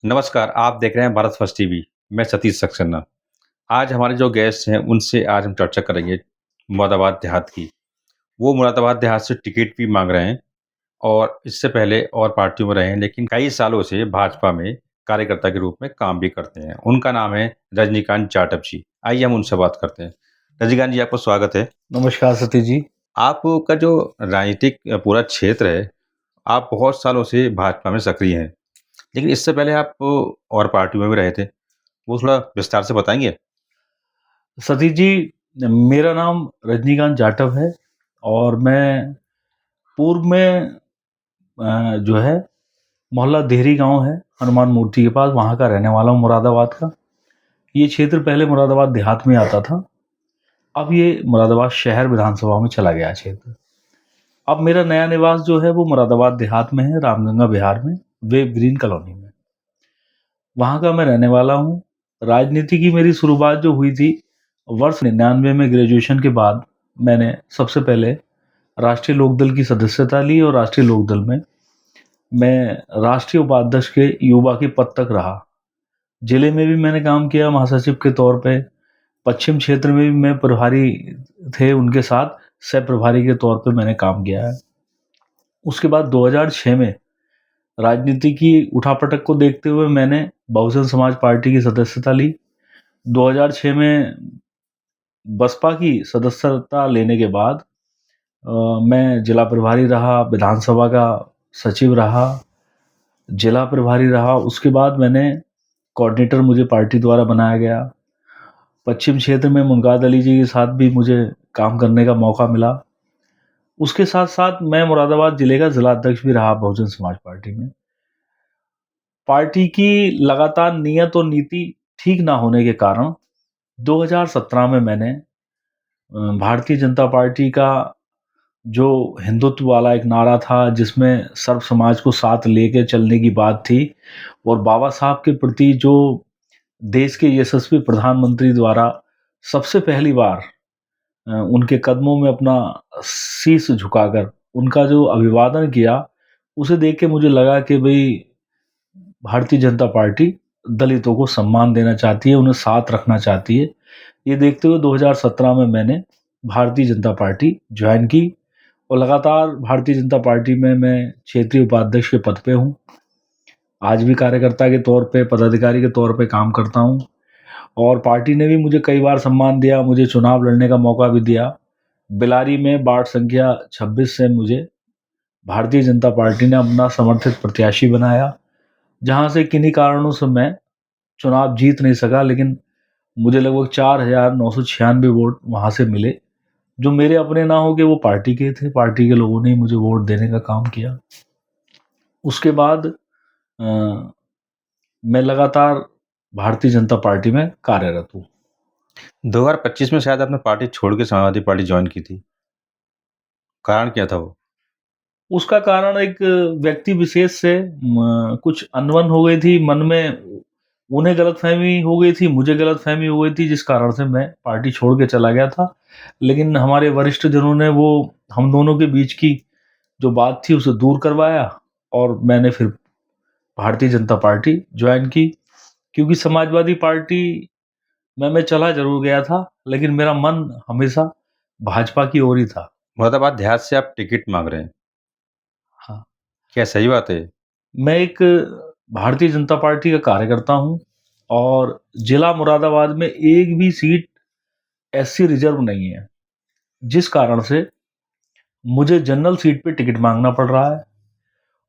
नमस्कार, आप देख रहे हैं भारत फर्स्ट टीवी। मैं सतीश सक्सेना। आज हमारे जो गेस्ट हैं, उनसे आज हम चर्चा करेंगे मुरादाबाद देहात की। वो मुरादाबाद देहात से टिकट भी माँग रहे हैं और इससे पहले और पार्टियों में रहे हैं, लेकिन कई सालों से भाजपा में कार्यकर्ता के रूप में काम भी करते हैं। उनका नाम है रजनीकांत जाटव जी। आइए हम उनसे बात करते हैं। रजनीकांत जी, आपका स्वागत है। नमस्कार सतीश जी। आपका जो राजनीतिक पूरा क्षेत्र है, आप बहुत सालों से भाजपा में सक्रिय हैं, लेकिन इससे पहले आप और पार्टियों में भी रहे थे। वो थोड़ा विस्तार से बताएँगे? सतीश जी, मेरा नाम रजनीकांत जाटव है और मैं पूर्व में जो है मोहल्ला देहरी गांव है, हनुमान मूर्ति के पास, वहाँ का रहने वाला हूँ, मुरादाबाद का। ये क्षेत्र पहले मुरादाबाद देहात में आता था, अब ये मुरादाबाद शहर विधानसभा में चला गया क्षेत्र। अब मेरा नया निवास जो है वो मुरादाबाद देहात में है, रामगंगा बिहार में, वेव ग्रीन कॉलोनी में। वहाँ का मैं रहने वाला हूँ। राजनीति की मेरी शुरुआत जो हुई थी वर्ष 99 में, ग्रेजुएशन के बाद मैंने सबसे पहले राष्ट्रीय लोकदल की सदस्यता ली और राष्ट्रीय लोकदल में मैं राष्ट्रीय उपाध्यक्ष के युवा के पद तक रहा। जिले में भी मैंने काम किया महासचिव के तौर पे। पश्चिम क्षेत्र में भी मैं प्रभारी थे, उनके साथ सह प्रभारी के तौर पे मैंने काम किया है। उसके बाद 2006 में राजनीति की उठापटक को देखते हुए मैंने बहुजन समाज पार्टी की सदस्यता ली। 2006 में बसपा की सदस्यता लेने के बाद मैं जिला प्रभारी रहा, विधानसभा का सचिव रहा, जिला प्रभारी रहा। उसके बाद मैंने कोऑर्डिनेटर मुझे पार्टी द्वारा बनाया गया। पश्चिम क्षेत्र में मुमताज़ अली जी के साथ भी मुझे काम करने का मौका मिला। उसके साथ साथ मैं मुरादाबाद जिले का जिला अध्यक्ष भी रहा बहुजन समाज पार्टी में। पार्टी की लगातार नियत और नीति ठीक ना होने के कारण 2017 में मैंने भारतीय जनता पार्टी का जो हिंदुत्व वाला एक नारा था, जिसमें सर्व समाज को साथ लेके चलने की बात थी, और बाबा साहब के प्रति जो देश के यशस्वी प्रधानमंत्री द्वारा सबसे पहली बार उनके कदमों में अपना शीश झुकाकर उनका जो अभिवादन किया, उसे देख के मुझे लगा कि भाई भारतीय जनता पार्टी दलितों को सम्मान देना चाहती है, उन्हें साथ रखना चाहती है। ये देखते हुए 2017 में मैंने भारतीय जनता पार्टी ज्वाइन की और लगातार भारतीय जनता पार्टी में मैं क्षेत्रीय उपाध्यक्ष के पद पे हूँ। आज भी कार्यकर्ता के तौर पे, पदाधिकारी के तौर पे काम करता हूँ और पार्टी ने भी मुझे कई बार सम्मान दिया, मुझे चुनाव लड़ने का मौका भी दिया। बिलारी में वार्ड संख्या 26 से मुझे भारतीय जनता पार्टी ने अपना समर्थित प्रत्याशी बनाया, जहाँ से किन्हीं कारणों से मैं चुनाव जीत नहीं सका, लेकिन मुझे लगभग 4,996 वोट वहाँ से मिले, जो मेरे अपने ना हो के वो पार्टी के थे। पार्टी के लोगों ने ही मुझे वोट देने का काम किया। उसके बाद मैं लगातार भारतीय जनता पार्टी में कार्यरत हूँ। 2025 में शायद आपने पार्टी छोड़ के समाजवादी पार्टी जॉइन की थी। कारण क्या था वो? उसका कारण एक व्यक्ति विशेष से कुछ अनबन हो गई थी मन में, उन्हें गलतफहमी हो गई थी, मुझे गलतफहमी हो गई थी, जिस कारण से मैं पार्टी छोड़ के चला गया था। लेकिन हमारे वरिष्ठ जनों ने वो हम दोनों के बीच की जो बात थी उसे दूर करवाया और मैंने फिर भारतीय जनता पार्टी ज्वाइन की। क्योंकि समाजवादी पार्टी में मैं चला जरूर गया था, लेकिन मेरा मन हमेशा भाजपा की ओर ही था। मुरादाबाद देहात से आप टिकट माँग रहे हैं। हाँ, क्या सही बात है? मैं एक भारतीय जनता पार्टी का कार्यकर्ता हूँ और जिला मुरादाबाद में एक भी सीट एससी रिजर्व नहीं है, जिस कारण से मुझे जनरल सीट पे टिकट मांगना पड़ रहा है।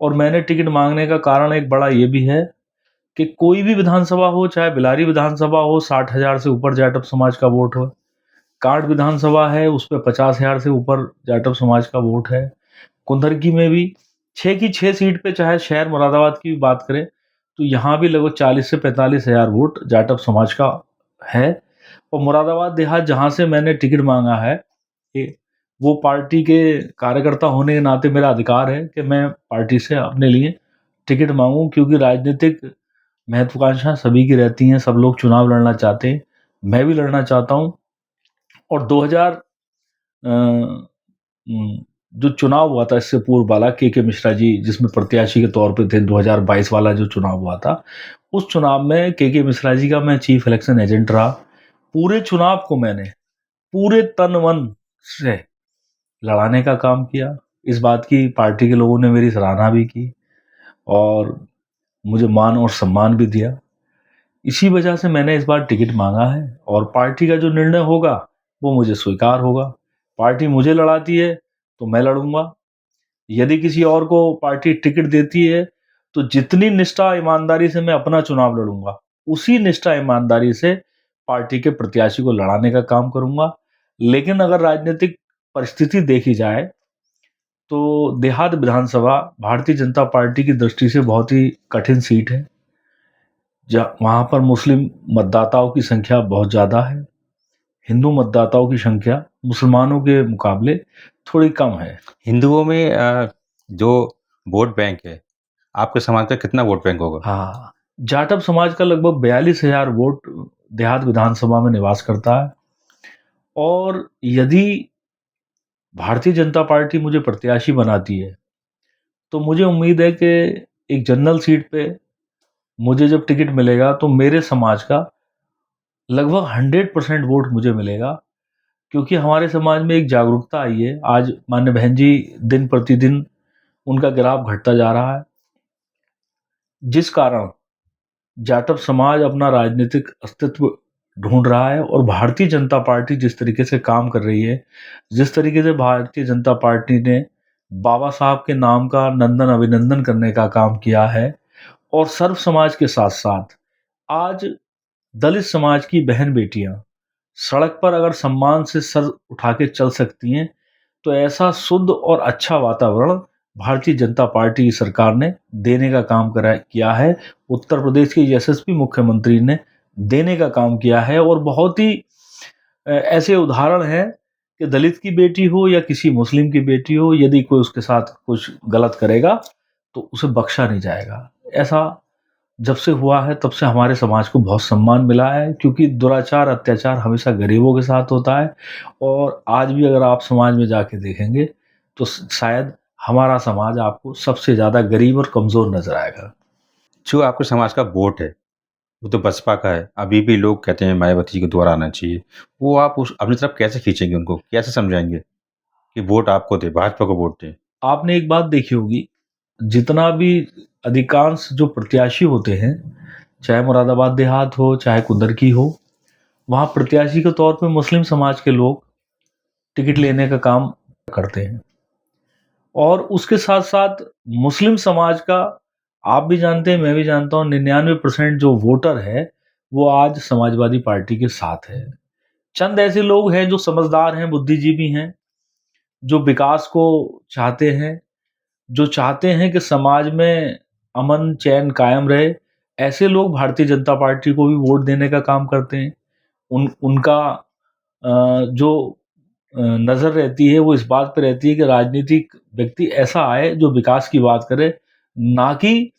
और मैंने टिकट मांगने का कारण एक बड़ा ये भी है कि कोई भी विधानसभा हो, चाहे बिलारी विधानसभा हो, 60,000 से ऊपर जाटव समाज का वोट हो। कांट विधानसभा है, उस पर 50,000 से ऊपर जाटव समाज का वोट है। कुंदरकी में भी 6 की 6 सीट पे, चाहे शहर मुरादाबाद की भी बात करें, तो यहाँ भी लगभग 40 से 45,000 वोट जाटव समाज का है। और मुरादाबाद देहात जहाँ से मैंने टिकट मांगा है, ये वो पार्टी के कार्यकर्ता होने के नाते मेरा अधिकार है कि मैं पार्टी से अपने लिए टिकट मांगूं, क्योंकि राजनीतिक महत्वाकांक्षा सभी की रहती हैं, सब लोग चुनाव लड़ना चाहते हैं, मैं भी लड़ना चाहता हूं। और जो चुनाव हुआ था इससे पूर्व वाला के मिश्रा जी जिसमें प्रत्याशी के तौर पे थे, 2022 वाला जो चुनाव हुआ था, उस चुनाव में के मिश्रा जी का मैं चीफ इलेक्शन एजेंट रहा। पूरे चुनाव को मैंने पूरे तन मन से लड़ाने का काम किया। इस बात की पार्टी के लोगों ने मेरी सराहना भी की और मुझे मान और सम्मान भी दिया। इसी वजह से मैंने इस बार टिकट मांगा है और पार्टी का जो निर्णय होगा वो मुझे स्वीकार होगा। पार्टी मुझे लड़ाती है तो मैं लड़ूंगा, यदि किसी और को पार्टी टिकट देती है तो जितनी निष्ठा ईमानदारी से मैं अपना चुनाव लड़ूंगा, उसी निष्ठा ईमानदारी से पार्टी के प्रत्याशी को लड़ाने का काम करूंगा। लेकिन अगर राजनीतिक परिस्थिति देखी जाए तो देहात विधानसभा भारतीय जनता पार्टी की दृष्टि से बहुत ही कठिन सीट है। वहां पर मुस्लिम मतदाताओं की संख्या बहुत ज़्यादा है, हिंदू मतदाताओं की संख्या मुसलमानों के मुकाबले थोड़ी कम है। हिंदुओं में जो वोट बैंक है, आपके समाज का कितना वोट बैंक होगा? हाँ, जाटव समाज का लगभग 42,000 वोट देहात विधानसभा में निवास करता है और यदि भारतीय जनता पार्टी मुझे प्रत्याशी बनाती है तो मुझे उम्मीद है कि एक जनरल सीट पे मुझे जब टिकट मिलेगा तो मेरे समाज का लगभग 100% वोट मुझे मिलेगा, क्योंकि हमारे समाज में एक जागरूकता आई है। आज मान्य बहन जी दिन प्रतिदिन उनका ग्राफ घटता जा रहा है, जिस कारण जाटव समाज अपना राजनीतिक अस्तित्व ढूंढ रहा है और भारतीय जनता पार्टी जिस तरीके से काम कर रही है, जिस तरीके से भारतीय जनता पार्टी ने बाबा साहब के नाम का नंदन अभिनंदन करने का काम किया है और सर्व समाज के साथ साथ आज दलित समाज की बहन बेटियां सड़क पर अगर सम्मान से सर उठा के चल सकती हैं, तो ऐसा शुद्ध और अच्छा वातावरण भारतीय जनता पार्टी की सरकार ने देने का काम किया है। उत्तर प्रदेश के यशस्वी मुख्यमंत्री ने देने का काम किया है और बहुत ही ऐसे उदाहरण हैं कि दलित की बेटी हो या किसी मुस्लिम की बेटी हो, यदि कोई उसके साथ कुछ गलत करेगा तो उसे बख्शा नहीं जाएगा। ऐसा जब से हुआ है तब से हमारे समाज को बहुत सम्मान मिला है, क्योंकि दुराचार अत्याचार हमेशा गरीबों के साथ होता है और आज भी अगर आप समाज में जाके देखेंगे तो शायद हमारा समाज आपको सबसे ज़्यादा गरीब और कमज़ोर नजर आएगा। जो आपके समाज का वोट है, वो तो बसपा का है। अभी भी लोग कहते हैं मायावती जी को दोबारा आना चाहिए। वो आप उस अपनी तरफ कैसे खींचेंगे उनको? कैसे समझाएँगे कि वोट आपको दें, भाजपा को वोट दें? आपने एक बात देखी होगी, जितना भी अधिकांश जो प्रत्याशी होते हैं, चाहे मुरादाबाद देहात हो चाहे कुंदरकी हो, वहाँ प्रत्याशी के तौर पे मुस्लिम समाज के लोग टिकट लेने का काम करते हैं और उसके साथ साथ मुस्लिम समाज का, आप भी जानते हैं मैं भी जानता हूँ, 99% जो वोटर है वो आज समाजवादी पार्टी के साथ है। चंद ऐसे लोग हैं जो समझदार हैं, बुद्धिजीवी हैं, जो विकास को चाहते हैं, जो चाहते हैं कि समाज में अमन चैन कायम रहे। ऐसे लोग भारतीय जनता पार्टी को भी वोट देने का काम करते हैं। उनका जो नज़र रहती है वो इस बात पे रहती है कि राजनीतिक व्यक्ति ऐसा आए जो विकास की बात करे, ना कि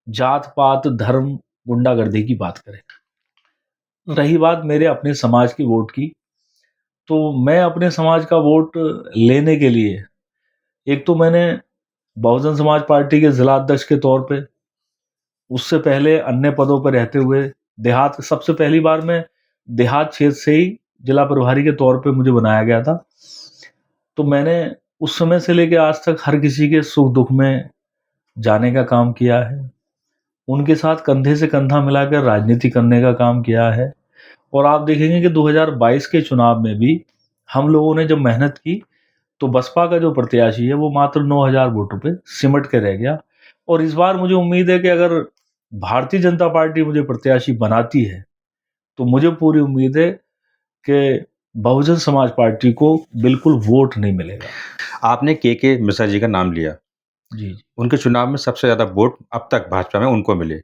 जात पात धर्म गुंडागर्दी की बात करे। रही बात मेरे अपने समाज की वोट की, तो मैं अपने समाज का वोट लेने के लिए, एक तो मैंने बहुजन समाज पार्टी के जिला अध्यक्ष के तौर पे, उससे पहले अन्य पदों पर रहते हुए देहात, सबसे पहली बार मैं देहात क्षेत्र से ही जिला प्रभारी के तौर पे मुझे बनाया गया था। तो मैंने उस समय से लेकर आज तक हर किसी के सुख दुख में जाने का काम किया है, उनके साथ कंधे से कंधा मिलाकर राजनीति करने का काम किया है। और आप देखेंगे कि 2022 के चुनाव में भी हम लोगों ने जब मेहनत की तो बसपा का जो प्रत्याशी है वो मात्र 9,000 वोटों पे सिमट के रह गया। और इस बार मुझे उम्मीद है कि अगर भारतीय जनता पार्टी मुझे प्रत्याशी बनाती है तो मुझे पूरी उम्मीद है कि बहुजन समाज पार्टी को बिल्कुल वोट नहीं मिलेगा। आपने के मिश्रा जी का नाम लिया। जी। उनके चुनाव में सबसे ज़्यादा वोट अब तक भाजपा में उनको मिले।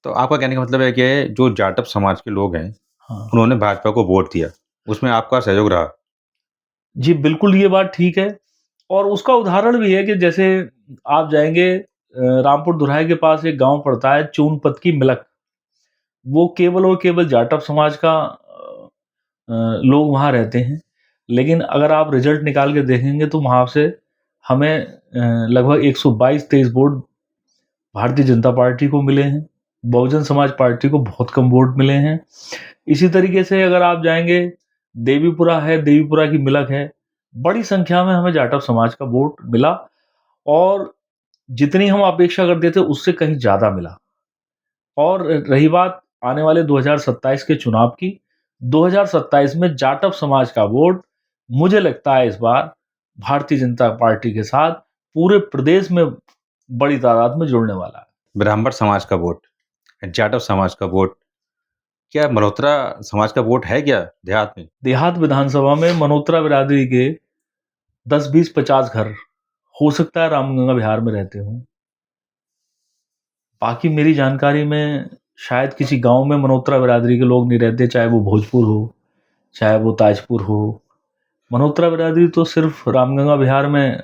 तो आपका कहने का मतलब है कि जो जाटव समाज के लोग हैं, हाँ उन्होंने भाजपा को वोट दिया, उसमें आपका सहयोग रहा। जी, बिल्कुल ये बात ठीक है। और उसका उदाहरण भी है कि जैसे आप जाएंगे रामपुर दुराहे के पास एक गांव पड़ता है चूनपत की मिलक, वो केवल और केवल जाटव समाज का लोग वहाँ रहते हैं। लेकिन अगर आप रिजल्ट निकाल के देखेंगे तो वहाँ से हमें लगभग 122-23 वोट भारतीय जनता पार्टी को मिले हैं। बहुजन समाज पार्टी को बहुत कम वोट मिले हैं। इसी तरीके से अगर आप जाएंगे, देवीपुरा है, देवीपुरा की मिलक है, बड़ी संख्या में हमें जाटव समाज का वोट मिला और जितनी हम अपेक्षा करते थे उससे कहीं ज़्यादा मिला। और रही बात आने वाले 2027 के चुनाव की, 2027 में जाटव समाज का वोट मुझे लगता है इस बार भारतीय जनता पार्टी के साथ पूरे प्रदेश में बड़ी तादाद में जुड़ने वाला है। ब्राह्मण समाज का वोट, जाटव समाज का वोट, क्या मल्होत्रा समाज का वोट है क्या देहात में? देहात विधानसभा में मल्होत्रा बिरादरी के 10, 20, 50 घर हो सकता है रामगंगा बिहार में रहते हों। बाकी मेरी जानकारी में शायद किसी गांव में मल्होत्रा बिरादरी के लोग नहीं रहते, चाहे वो भोजपुर हो, चाहे वो ताजपुर हो। मल्होत्रा बिरादरी तो सिर्फ रामगंगा बिहार में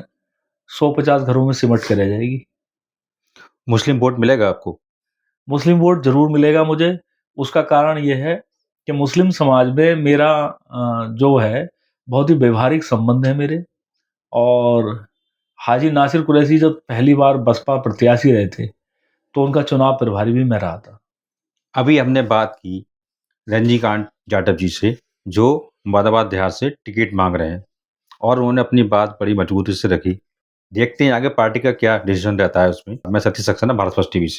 100-50 घरों में सिमट के रह जाएगी। मुस्लिम वोट मिलेगा आपको? मुस्लिम वोट जरूर मिलेगा मुझे। उसका कारण ये है कि मुस्लिम समाज में मेरा जो है बहुत ही व्यवहारिक संबंध है मेरे। और हाजी नासिर कुरैशी जब पहली बार बसपा प्रत्याशी रहे थे तो उनका चुनाव प्रभारी भी मैं रहा था। अभी हमने बात की रजनीकांत जाटव जी से, जो मुरादाबाद देहात से टिकट मांग रहे हैं और उन्होंने अपनी बात बड़ी मजबूती से रखी। देखते हैं आगे पार्टी का क्या डिसीजन रहता है उसमें। मैं सतीश सक्सेना, भारत फर्स्ट टीवी से।